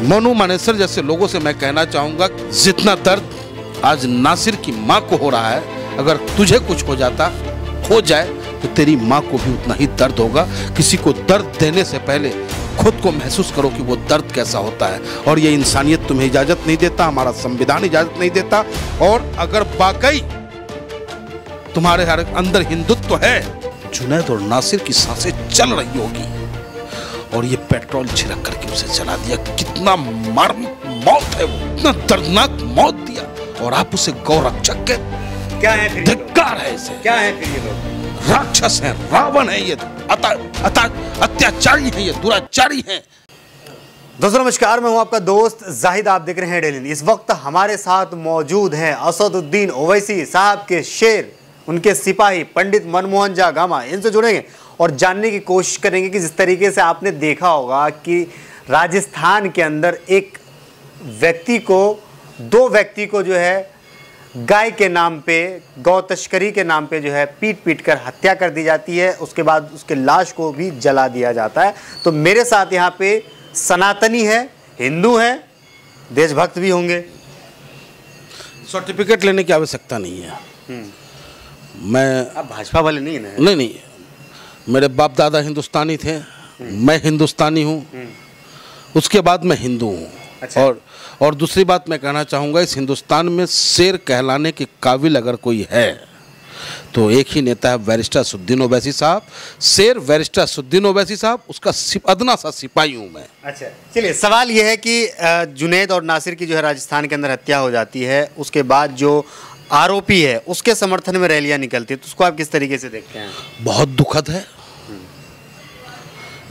मोनू मानेसर जैसे लोगों से मैं कहना चाहूंगा, जितना दर्द आज नासिर की माँ को हो रहा है, अगर तुझे कुछ हो जाए तो तेरी माँ को भी उतना ही दर्द होगा। किसी को दर्द देने से पहले खुद को महसूस करो कि वो दर्द कैसा होता है। और ये इंसानियत तुम्हें इजाजत नहीं देता, हमारा संविधान इजाजत नहीं देता। और अगर वाकई तुम्हारे अंदर हिंदुत्व है, जुनैद और नासिर की सांसें चल रही होगी। और ये पेट्रोल छिड़क करके उसे जला दिया। कितना मौत है वो, इतना दर्दनाक मौत दिया, और आप उसे गौरक्षक के क्या है फिर? धिक्कार है इसे। क्या है फिर ये लोग? राक्षस है, रावण है, ये अत्याचारी है, ये दुराचारी है। दोस्तों नमस्कार, मैं हूं आपका दोस्त जाहिद, आप देख रहे हैं डेली न्यूज़। इस वक्त हमारे साथ मौजूद हैं असदुद्दीन ओवैसी साहब के शेर, उनके सिपाही पंडित मनमोहन झा गामा। इनसे जुड़ेंगे और जानने की कोशिश करेंगे कि जिस तरीके से आपने देखा होगा कि राजस्थान के अंदर एक व्यक्ति को, दो व्यक्ति को जो है गाय के नाम पे, गौ तस्करी के नाम पे जो है पीट पीट कर हत्या कर दी जाती है। उसके बाद उसके लाश को भी जला दिया जाता है। तो मेरे साथ यहाँ पे सनातनी है, हिंदू है, देशभक्त भी होंगे। सर्टिफिकेट लेने की आवश्यकता नहीं है। मैं आप भाजपा वाले नहीं है? नहीं, मेरे बाप दादा हिंदुस्तानी थे, मैं हिंदुस्तानी हूँ, उसके बाद मैं हिंदू हूँ। अच्छा। और दूसरी बात मैं कहना चाहूँगा, इस हिंदुस्तान में शेर कहलाने के काबिल अगर कोई है तो एक ही नेता है, बैरिस्टर असदुद्दीन ओवैसी साहब। शेर बैरिस्टर असदुद्दीन ओवैसी साहब, उसका अदना सा सिपाही हूँ मैं। अच्छा, चलिए, सवाल यह है कि जुनैद और नासिर की जो है राजस्थान के अंदर हत्या हो जाती है, उसके बाद जो आरोपी है उसके समर्थन में रैलियां निकलती है, तो उसको आप किस तरीके से देखते हैं? बहुत दुखद है।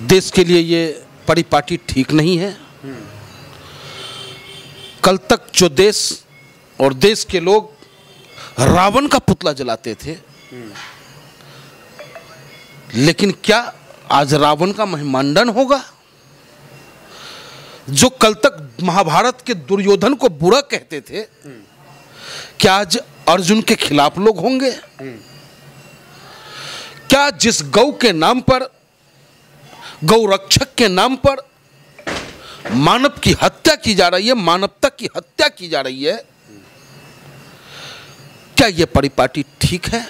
देश के लिए ये परिपाटी ठीक नहीं है। कल तक जो देश और देश के लोग रावण का पुतला जलाते थे, लेकिन क्या आज रावण का महिमांडन होगा? जो कल तक महाभारत के दुर्योधन को बुरा कहते थे, क्या आज अर्जुन के खिलाफ लोग होंगे? क्या जिस गौ के नाम पर, गौ रक्षक के नाम पर मानव की हत्या की जा रही है, मानवता की हत्या की जा रही है, क्या यह परिपाटी ठीक है?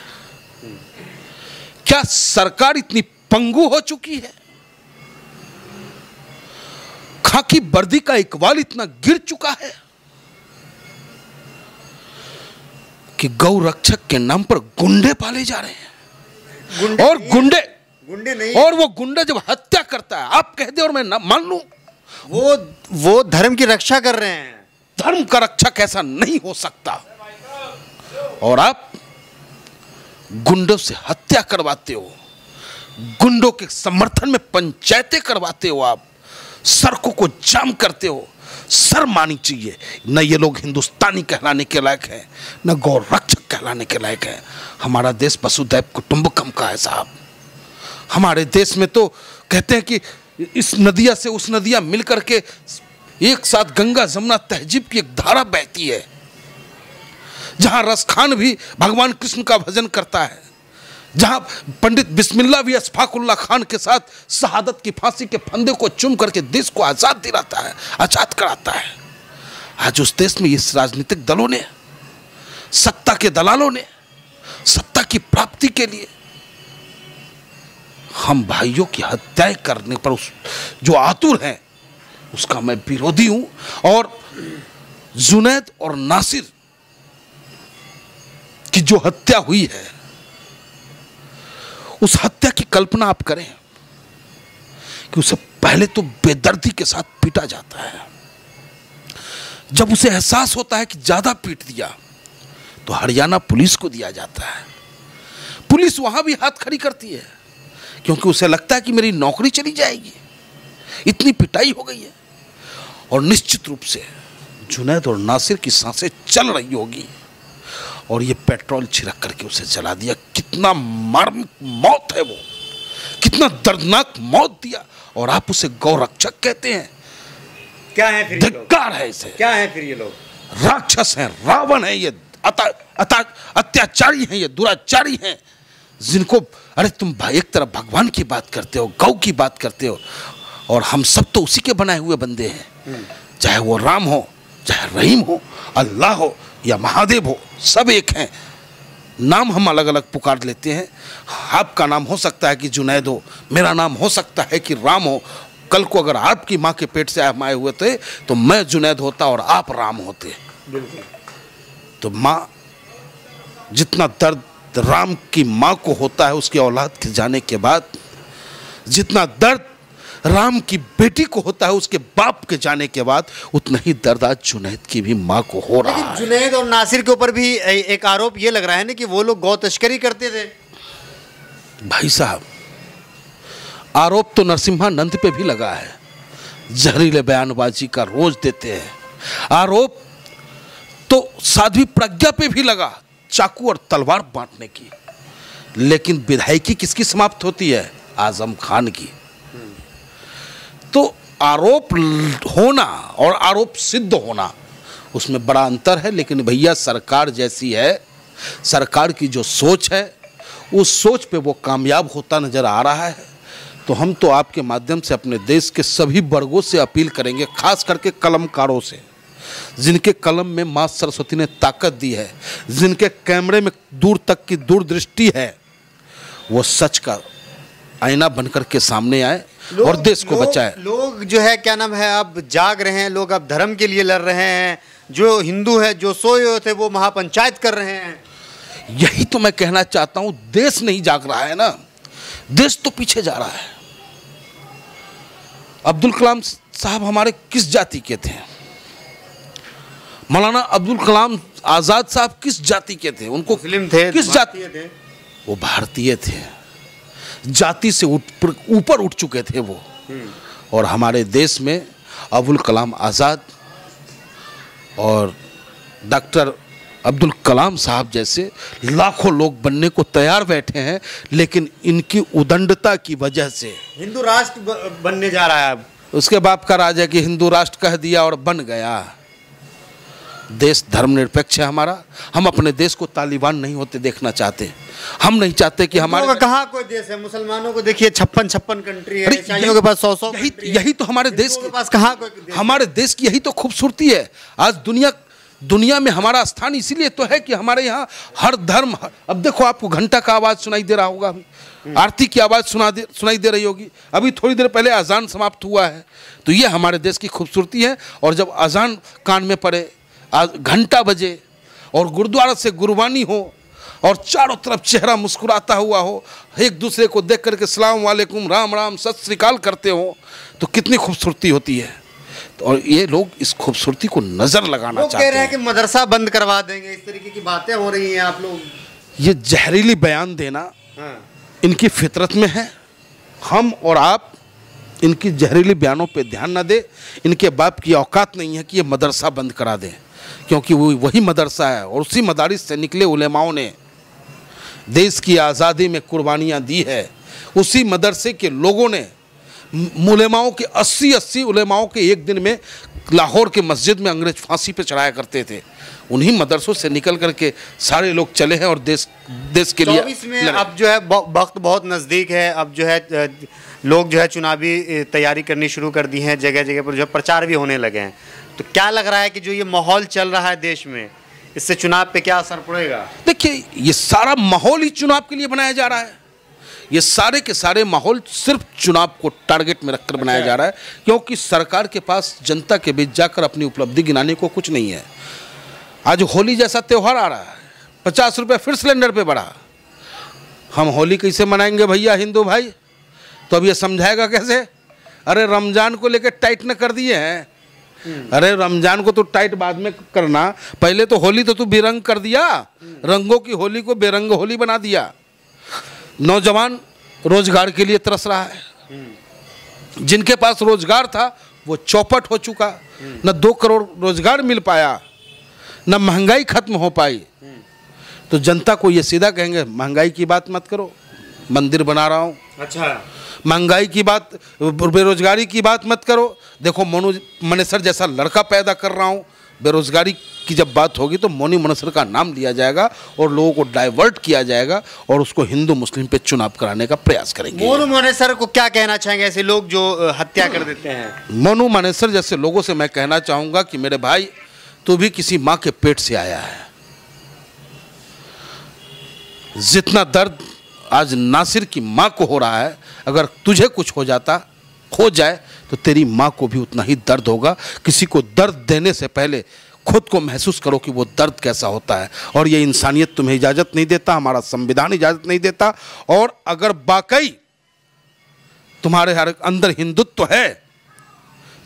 क्या सरकार इतनी पंगु हो चुकी है? खाकी वर्दी का इकबाल इतना गिर चुका है कि गौ रक्षक के नाम पर गुंडे पाले जा रहे हैं। और गुंडे नहीं, और वो गुंडा जब हत्या करता है, आप कह दे और मैं ना मान लूं, वो धर्म की रक्षा कर रहे हैं। धर्म का रक्षक ऐसा नहीं हो सकता। और आप गुंडों से हत्या करवाते हो, गुंडों के समर्थन में पंचायतें करवाते हो, आप सड़कों को जाम करते हो। शर्म आनी चाहिए। न ये लोग हिंदुस्तानी कहलाने के लायक हैं, न गौ रक्षक कहलाने के लायक हैं। हमारा देश वसुधैव कुटुंबकम का है साहब। हमारे देश में तो कहते हैं कि इस नदिया से उस नदियां मिल करके एक साथ गंगा जमुना तहजीब की एक धारा बहती है, जहां रसखान भी भगवान कृष्ण का भजन करता है, जहां पंडित बिस्मिल्लाह भी अशफाकुल्लाह खान के साथ शहादत की फांसी के फंदे को चूम करके देश को आजाद दिलाता है, आजाद कराता है। आज उस देश में इस राजनीतिक दलों ने, सत्ता के दलालों ने, सत्ता की प्राप्ति के लिए हम भाइयों की हत्याएं करने पर जो आतुर हैं, उसका मैं विरोधी हूं। और जुनैद और नासिर की जो हत्या हुई है, उस हत्या की कल्पना आप करें कि उसे पहले तो बेदर्दी के साथ पीटा जाता है। जब उसे एहसास होता है कि ज्यादा पीट दिया, तो हरियाणा पुलिस को दिया जाता है। पुलिस वहां भी हाथ खड़ी करती है, क्योंकि उसे लगता है कि मेरी नौकरी चली जाएगी, इतनी पिटाई हो गई है। और निश्चित रूप से जुनैद और नासिर की सांसें चल रही होगी, और ये पेट्रोल छिड़क करके उसे जला दिया। कितना मौत है वो, कितना दर्दनाक मौत दिया, और आप उसे गौ रक्षक कहते हैं। क्या है फिर? धिक्कार है इसे। क्या है फिर ये लोग? राक्षस है, रावण है, ये अत्याचारी हैं, ये दुराचारी हैं, जिनको, अरे तुम एक तरफ भगवान की बात करते हो, गौ की बात करते हो, और हम सब तो उसी के बनाए हुए बंदे हैं। चाहे वो राम हो, चाहे रहीम हो, अल्लाह हो या महादेव हो, सब एक हैं। नाम हम अलग अलग पुकार लेते हैं। आपका नाम हो सकता है कि जुनैद हो, मेरा नाम हो सकता है कि राम हो। कल को अगर आपकी माँ के पेट से हम आए हुए थे तो मैं जुनैद होता और आप राम होते। तो माँ, जितना दर्द राम की माँ को होता है उसकी औलाद के जाने के बाद, जितना दर्द राम की बेटी को होता है उसके बाप के जाने के बाद, उतना ही दर्द आज जुनैद की भी माँ को हो रहा है। जुनैद और नासिर के ऊपर भी एक आरोप ये लग रहा है ना कि वो लोग गौ तस्करी करते थे। भाई साहब, आरोप तो नरसिम्हानंद पे भी लगा है, जहरीले बयानबाजी का रोज देते हैं। आरोप तो साध्वी प्रज्ञा पे भी लगा, चाकू और तलवार बांटने की। लेकिन विधायकी किसकी समाप्त होती है? आजम खान की। तो आरोप होना और आरोप सिद्ध होना, उसमें बड़ा अंतर है। लेकिन भैया सरकार जैसी है, सरकार की जो सोच है, उस सोच पे वो कामयाब होता नजर आ रहा है। तो हम तो आपके माध्यम से अपने देश के सभी वर्गों से अपील करेंगे, खास करके कलमकारों से, जिनके कलम में माँ सरस्वती ने ताकत दी है, जिनके कैमरे में दूर तक की दूरदृष्टि है, वो सच का आईना बनकर के सामने आए और देश को बचाए। लोग जो है क्या नाम है, अब जाग रहे हैं, लोग अब धर्म के लिए लड़ रहे हैं। जो हिंदू है, जो सोए हुए थे, वो महापंचायत कर रहे हैं। यही तो मैं कहना चाहता हूं, देश नहीं जाग रहा है ना, देश तो पीछे जा रहा है। अब्दुल कलाम साहब हमारे किस जाति के थे? मौलाना अब्दुल कलाम आजाद साहब किस जाति के थे? उनको मुस्लिम थे, किस जाति थे? वो भारतीय थे, जाति से ऊपर उठ चुके थे वो। और हमारे देश में अबुल कलाम आज़ाद और डॉक्टर अब्दुल कलाम साहब जैसे लाखों लोग बनने को तैयार बैठे हैं, लेकिन इनकी उदंडता की वजह से हिंदू राष्ट्र बनने जा रहा है। अब उसके बाप का राज है कि हिंदू राष्ट्र कह दिया और बन गया। देश धर्मनिरपेक्ष है हमारा। हम अपने देश को तालिबान नहीं होते देखना चाहते। हम नहीं चाहते कि हमारे कहाँ कोई देश है। मुसलमानों को देखिए 56 कंट्री है, ईसाइयों के पास 100 यही तो हमारे देश के पास कहाँ कोई देश। हमारे देश की यही तो खूबसूरती है। आज दुनिया में हमारा स्थान इसीलिए तो है कि हमारे यहाँ हर धर्म। अब देखो, आपको घंटा का आवाज़ सुनाई दे रहा होगा, आरती की आवाज़ सुनाई दे रही होगी। अभी थोड़ी देर पहले अजान समाप्त हुआ है। तो ये हमारे देश की खूबसूरती है। और जब अजान कान में पड़े, घंटा बजे और गुरुद्वारा से गुरबानी हो और चारों तरफ चेहरा मुस्कुराता हुआ हो, एक दूसरे को देख करके सलाम वालेकुम, राम राम, सत श्री अकाल करते हो, तो कितनी खूबसूरती होती है। और ये लोग इस खूबसूरती को नजर लगाना चाहते हैं। कह रहे हैं कि मदरसा बंद करवा देंगे, इस तरीके की बातें हो रही हैं। आप लोग ये जहरीली बयान देना इनकी फितरत में है। हम और आप इनकी जहरीली बयानों पे ध्यान ना दे। इनके बाप की औकात नहीं है कि ये मदरसा बंद करा दें, क्योंकि वो वही मदरसा है और उसी मदारिस से निकले उलेमाओं ने देश की आज़ादी में कुर्बानियाँ दी है। उसी मदरसे के लोगों ने उलेमाओं के 80 उलेमाओं के एक दिन में लाहौर के मस्जिद में अंग्रेज फांसी पे चढ़ाया करते थे। उन्हीं मदरसों से निकल करके सारे लोग चले हैं और देश के लिए। 24 में अब जो है वक्त बहुत नज़दीक है। अब जो है लोग जो है चुनावी तैयारी करनी शुरू कर दी है, जगह जगह पर जो है प्रचार भी होने लगे हैं। तो क्या लग रहा है कि जो ये माहौल चल रहा है देश में, इससे चुनाव पे क्या असर पड़ेगा? देखिए, ये सारा माहौल ही चुनाव के लिए बनाया जा रहा है। ये सारे के सारे माहौल सिर्फ चुनाव को टारगेट में रखकर बनाया जा रहा है, क्योंकि सरकार के पास जनता के बीच जाकर अपनी उपलब्धि गिनाने को कुछ नहीं है। आज होली जैसा त्यौहार आ रहा है, 50 रुपये फिर सिलेंडर पे बढ़ा। हम होली कैसे मनाएंगे भैया हिंदू भाई? तो अब ये समझाएगा कैसे? अरे रमजान को लेकर टाइट न कर दिए हैं। अरे रमजान को तो टाइट बाद में करना, पहले तो होली तो तू बेरंग कर दिया। रंगों की होली को बेरंग होली बना दिया। नौजवान रोजगार के लिए तरस रहा है। जिनके पास रोजगार था वो चौपट हो चुका। न 2 करोड़ रोजगार मिल पाया, न महंगाई खत्म हो पाई। तो जनता को ये सीधा कहेंगे महंगाई की बात मत करो, मंदिर बना रहा हूँ। अच्छा, महंगाई की बात, बेरोजगारी की बात मत करो। देखो मनेसर जैसा लड़का पैदा कर रहा हूँ, बेरोजगारी की जब बात होगी तो मौनी मनसर का नाम लिया जाएगा और लोगों को डाइवर्ट किया जाएगा और उसको हिंदू मुस्लिम पे चुनाव कराने का प्रयास करेंगे। मोनू मानेसर को क्या कहना चाहेंगे ऐसे लोग जो हत्या कर देते हैं? मौनी मानेसर जैसे लोगों से मैं कहना चाहूंगा कि मेरे भाई, तू भी किसी माँ के पेट से आया है। जितना दर्द आज नासिर की माँ को हो रहा है, अगर तुझे कुछ हो जाए तो तेरी माँ को भी उतना ही दर्द होगा। किसी को दर्द देने से पहले खुद को महसूस करो कि वो दर्द कैसा होता है, और ये इंसानियत तुम्हें इजाज़त नहीं देता, हमारा संविधान इजाज़त नहीं देता। और अगर वाकई तुम्हारे हर अंदर हिंदुत्व है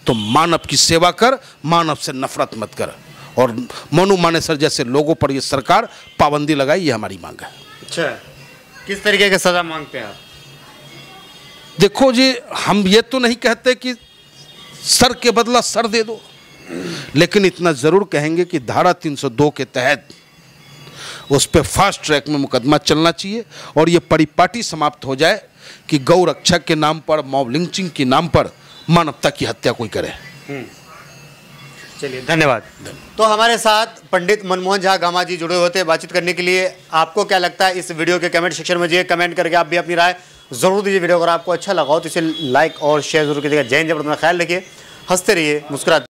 तो मानव की सेवा कर, मानव से नफरत मत कर। और मोनू मानेसर जैसे लोगों पर ये सरकार पाबंदी लगाई, ये हमारी मांग है। अच्छा, किस तरीके की सजा मांगते हैं आप? देखो जी, हम ये तो नहीं कहते कि सर के बदला सर दे दो, लेकिन इतना ज़रूर कहेंगे कि धारा 302 के तहत उस पर फास्ट ट्रैक में मुकदमा चलना चाहिए और ये परिपाटी समाप्त हो जाए कि गौ रक्षा के नाम पर, मॉब लिंचिंग के नाम पर मानवता की हत्या कोई करे। चलिए, धन्यवाद। तो हमारे साथ पंडित मनमोहन झा गामा जी जुड़े होते हैं बातचीत करने के लिए। आपको क्या लगता है इस वीडियो के कमेंट सेक्शन में जाइए, कमेंट करके आप भी अपनी राय जरूर दीजिए। वीडियो अगर आपको अच्छा लगा हो तो इसे लाइक और शेयर जरूर कीजिएगा। जय हिंद, जय भारत, अपना ख्याल रखिए, हंसते रहिए, मुस्कुराते